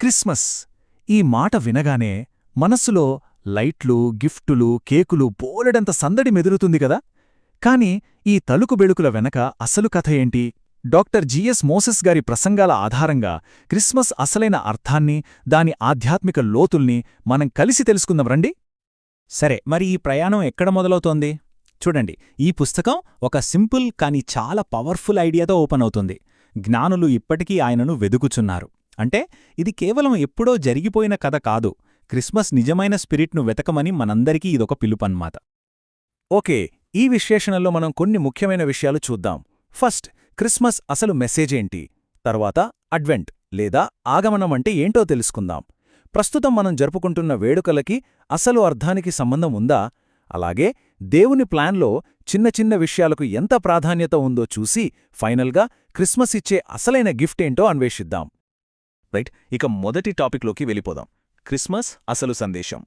Christmas ఈ మాట వినగానే మనస్సులో లైట్లు, గిఫ్టులు, కేకులు బోలెడంత సందడి మెదులుతుంది కదా. కాని ఈ తలుకు బెళుకుల వెనక అసలు కథ ఏంటి? డాక్టర్ జిఎస్ మోసెస్ గారి ప్రసంగాల ఆధారంగా క్రిస్మస్ అసలైన అర్థాన్ని, దాని ఆధ్యాత్మిక లోతుల్ని మనం కలిసి తెలుసుకుందాం రండి. సరే, మరి ఈ ప్రయాణం ఎక్కడ మొదలవుతోంది? చూడండి, ఈ పుస్తకం ఒక సింపుల్ కాని చాలా పవర్ఫుల్ ఐడియాతో ఓపెన్ అవుతుంది. జ్ఞానులు ఇప్పటికీ ఆయనను వెదుకుచున్నారు. అంటే ఇది కేవలం ఎప్పుడో జరిగిపోయిన కథ కాదు, క్రిస్మస్ నిజమైన స్పిరిట్ను వెతకమని మనందరికీ ఇదొక పిలుపన్మాట. ఓకే, ఈ విశ్లేషణలో మనం కొన్ని ముఖ్యమైన విషయాలు చూద్దాం. ఫస్ట్, క్రిస్మస్ అసలు మెసేజేంటి? తర్వాత అడ్వెంట్ లేదా ఆగమనం అంటే ఏంటో తెలుసుకుందాం. ప్రస్తుతం మనం జరుపుకుంటున్న వేడుకలకి అసలు అర్థానికి సంబంధం ఉందా? అలాగే దేవుని ప్లాన్లో చిన్న చిన్న విషయాలకు ఎంత ప్రాధాన్యత ఉందో చూసి ఫైనల్గా క్రిస్మస్ ఇచ్చే అసలైన గిఫ్ట్ ఏంటో అన్వేషిద్దాం. రైట్, ఇక మొదటి టాపిక్లోకి వెళ్ళిపోదాం. క్రిస్మస్ అసలు సందేశం.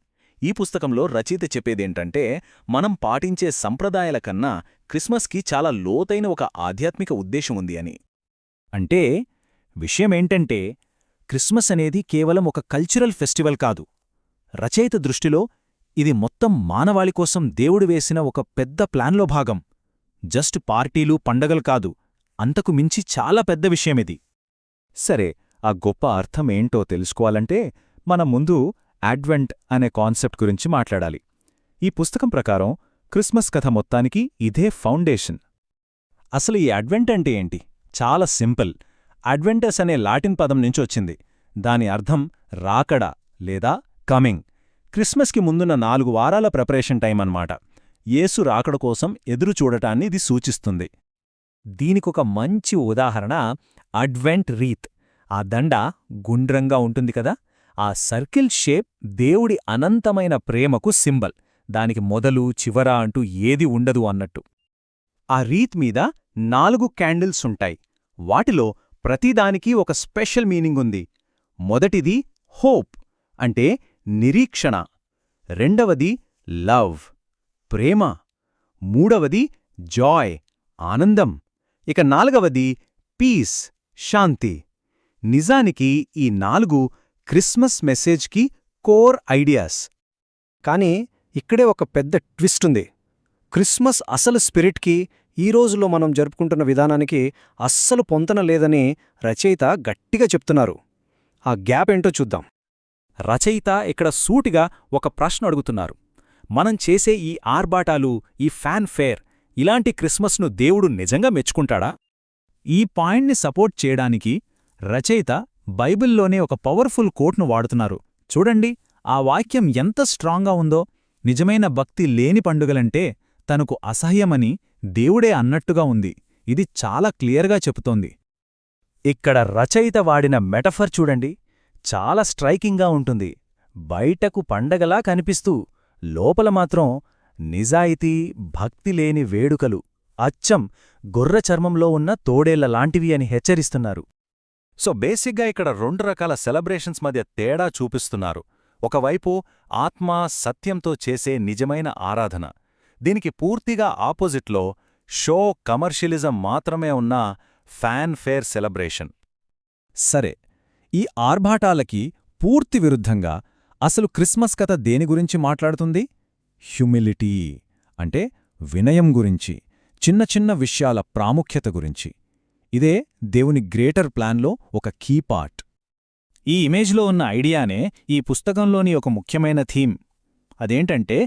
ఈ పుస్తకంలో రచయిత చెప్పేదేంటంటే, మనం పాటించే సంప్రదాయాల కన్నా క్రిస్మస్కి చాలా లోతైన ఒక ఆధ్యాత్మిక ఉద్దేశం ఉంది అని. అంటే విషయమేంటంటే, క్రిస్మస్ అనేది కేవలం ఒక కల్చరల్ ఫెస్టివల్ కాదు. రచయిత దృష్టిలో ఇది మొత్తం మానవాళి కోసం దేవుడు వేసిన ఒక పెద్ద ప్లాన్లో భాగం. జస్ట్ పార్టీలు, పండగలు కాదు, అంతకు మించి చాలా పెద్ద విషయమిది. సరే, ఆ గొప్ప అర్థమేంటో తెలుసుకోవాలంటే మనం ముందు అడ్వెంట్ అనే కాన్సెప్ట్ గురించి మాట్లాడాలి. ఈ పుస్తకం ప్రకారం క్రిస్మస్ కథ మొత్తానికి ఇదే ఫౌండేషన్. అసలు ఈ అడ్వెంట్ అంటే ఏంటి? చాలా సింపుల్. అడ్వెంటస్ అనే లాటిన్ పదం నుంచొచ్చింది. దాని అర్థం రాకడ లేదా కమింగ్. క్రిస్మస్కి ముందున్న 4 వారాల ప్రిపరేషన్ టైం అన్నమాట. యేసు రాకడ కోసం ఎదురుచూడటాన్ని ఇది సూచిస్తుంది. దీనికొక మంచి ఉదాహరణ అడ్వెంట్ రీత్. ఆ దండ గుండ్రంగా ఉంటుంది కదా, ఆ సర్కిల్ షేప్ దేవుడి అనంతమైన ప్రేమకు సింబల్. దానికి మొదలు చివర అంటూ ఏది ఉండదు అన్నట్టు. ఆ రీత్ మీద 4 క్యాండిల్స్ ఉంటాయి. వాటిలో ప్రతిదానికి ఒక స్పెషల్ మీనింగ్ ఉంది. మొదటిది హోప్ అంటే నిరీక్షణ, రెండవది లవ్ ప్రేమ, మూడవది జాయ్ ఆనందం, ఇక 4వది పీస్ శాంతి. నిజానికి ఈ 4 క్రిస్మస్ మెసేజ్కి కోర్ ఐడియాస్. కానీ ఇక్కడే ఒక పెద్ద ట్విస్ట్ ఉంది. క్రిస్మస్ అసలు స్పిరిట్కి ఈ రోజులో మనం జరుపుకుంటున్న విధానానికి అస్సలు పొంతన లేదని రచయిత గట్టిగా చెప్తున్నారు. ఆ గ్యాప్ ఏంటో చూద్దాం. రచయిత ఇక్కడ సూటిగా ఒక ప్రశ్న అడుగుతున్నారు. మనం చేసే ఈ ఆర్భాటాలు, ఈ ఫ్యాన్ ఫేర్, ఇలాంటి క్రిస్మస్ను దేవుడు నిజంగా మెచ్చుకుంటాడా? ఈ పాయింట్ని సపోర్ట్ చేయడానికి రచయిత బైబిల్లోనే ఒక పవర్ఫుల్ కోట్ను వాడుతున్నారు. చూడండి, ఆ వాక్యం ఎంత స్ట్రాంగ్గా ఉందో. నిజమైన భక్తి లేని పండుగలంటే తనకు అసహ్యమని దేవుడే అన్నట్టుగా ఉంది. ఇది చాలా క్లియర్గా చెబుతోంది. ఇక్కడ రచయిత వాడిన మెటఫర్ చూడండి, చాలా స్ట్రైకింగ్గా ఉంటుంది. బయటకు పండగలా కనిపిస్తూ లోపల మాత్రం నిజాయితీ, భక్తి లేని వేడుకలు, అచ్చం గొర్రె చర్మంలో ఉన్న తోడేళ్లలాంటివి అని హెచ్చరిస్తున్నారు. సో బేసిక్గా ఇక్కడ 2 రకాల సెలబ్రేషన్స్ మధ్య తేడా చూపిస్తున్నారు. ఒకవైపు ఆత్మ, సత్యంతో చేసే నిజమైన ఆరాధన. దీనికి పూర్తిగా ఆపోజిట్లో షో, కమర్షియలిజం మాత్రమే ఉన్న ఫ్యాన్ ఫేర్ సెలబ్రేషన్. సరే, ఈ ఆర్భాటాలకి పూర్తి విరుద్ధంగా అసలు క్రిస్మస్ కథ దేని గురించి మాట్లాడుతుంది? హ్యూమిలిటీ అంటే వినయం గురించి, చిన్న చిన్న విషయాల ప్రాముఖ్యత గురించి. ఇదే దేవుని గ్రేటర్ ప్లాన్లో ఒక కీ పార్ట్. ఈ ఇమేజ్లో ఉన్న ఐడియానే ఈ పుస్తకంలోని ఒక ముఖ్యమైన థీమ్. అదేంటంటే,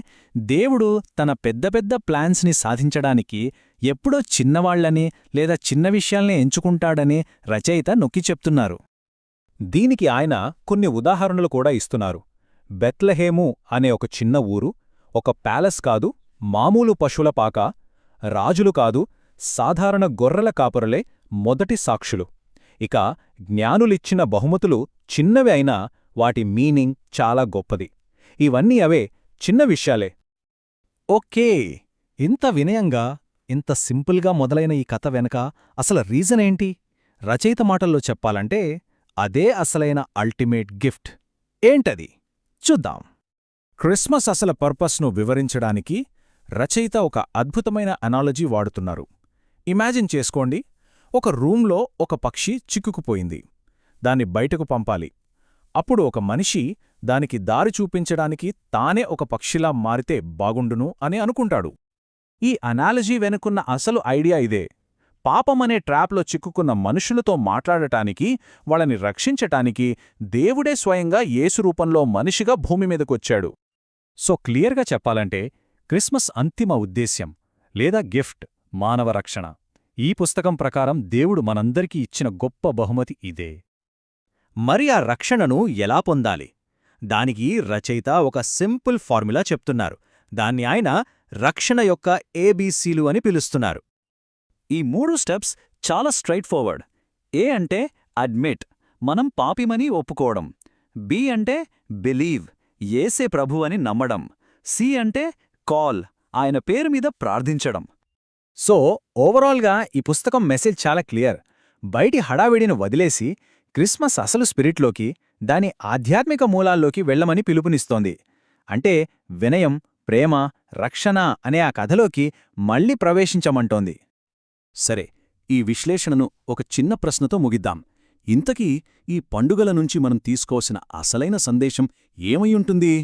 దేవుడు తన పెద్ద పెద్ద ప్లాన్స్ని సాధించడానికి ఎప్పుడో చిన్నవాళ్లని లేదా చిన్న విషయాల్ని ఎంచుకుంటాడని రచయిత నొక్కి చెప్తున్నారు. దీనికి ఆయన కొన్ని ఉదాహరణలు కూడా ఇస్తున్నారు. బెత్లెహేము అనే ఒక చిన్న ఊరు, ఒక ప్యాలెస్ కాదు, మామూలు పశువుల పాక, రాజులు కాదు, సాధారణ గొర్రెల కాపరులే మొదటి సాక్షులు. ఇక జ్ఞానులిచ్చిన బహుమతులు చిన్నవి అయినా వాటి మీనింగ్ చాలా గొప్పది. ఇవన్నీ అవే చిన్న విషయాలే. ఓకే, ఇంత వినయంగా, ఇంత సింపుల్గా మొదలైన ఈ కథ వెనక అసలు రీజనేంటి? రచయిత మాటల్లో చెప్పాలంటే అదే అసలైన అల్టిమేట్ గిఫ్ట్. ఏంటది? చూద్దాం. క్రిస్మస్ అసలు పర్పస్ను వివరించడానికి రచయిత ఒక అద్భుతమైన అనాలజీ వాడుతున్నారు. ఇమాజిన్ చేసుకోండి, ఒక రూంలో ఒక పక్షి చిక్కుకుపోయింది. దాన్ని బయటకు పంపాలి. అప్పుడు ఒక మనిషి దానికి దారి చూపించడానికి తానే ఒక పక్షిలా మారితే బాగుండును అని అనుకుంటాడు. ఈ అనాలజీ వెనుకున్న అసలు ఐడియా ఇదే. పాపమనే ట్రాప్లో చిక్కుకున్న మనుషులతో మాట్లాడటానికి, వాళ్ళని రక్షించటానికి దేవుడే స్వయంగా యేసు రూపంలో మనిషిగా భూమి మీదకొచ్చాడు. సో క్లియర్గా చెప్పాలంటే క్రిస్మస్ అంతిమ ఉద్దేశ్యం లేదా గిఫ్ట్ మానవ రక్షణ. ఈ పుస్తకం ప్రకారం దేవుడు మనందరికీ ఇచ్చిన గొప్ప బహుమతి ఇదే. మరి ఆ రక్షణను ఎలా పొందాలి? దానికి రచయిత ఒక సింపుల్ ఫార్ములా చెప్తున్నారు. దాన్ని ఆయన రక్షణ యొక్క ఏబీసీలు అని పిలుస్తున్నారు. ఈ 3 స్టెప్స్ చాలా స్ట్రైట్ ఫార్వర్డ్. ఏ అంటే అడ్మిట్, మనం పాపిమని ఒప్పుకోవడం. బి అంటే బిలీవ్, యేసే ప్రభు అని నమ్మడం. సి అంటే కాల్, ఆయన పేరు మీద ప్రార్థించడం. సో ఓవరాల్గా ఈ పుస్తకం మెసేజ్ చాలా క్లియర్. బయటి హడావిడిని వదిలేసి క్రిస్మస్ అసలు స్పిరిట్లోకి, దాని ఆధ్యాత్మిక మూలాల్లోకి వెళ్లమని పిలుపునిస్తోంది. అంటే వినయం, ప్రేమ, రక్షణ అనే ఆ కథలోకి మళ్లీ ప్రవేశించమంటోంది. సరే, ఈ విశ్లేషణను ఒక చిన్న ప్రశ్నతో ముగిద్దాం. ఇంతకీ ఈ పండుగల నుంచి మనం తీసుకోవాల్సిన అసలైన సందేశం ఏమయ్యుంటుంది?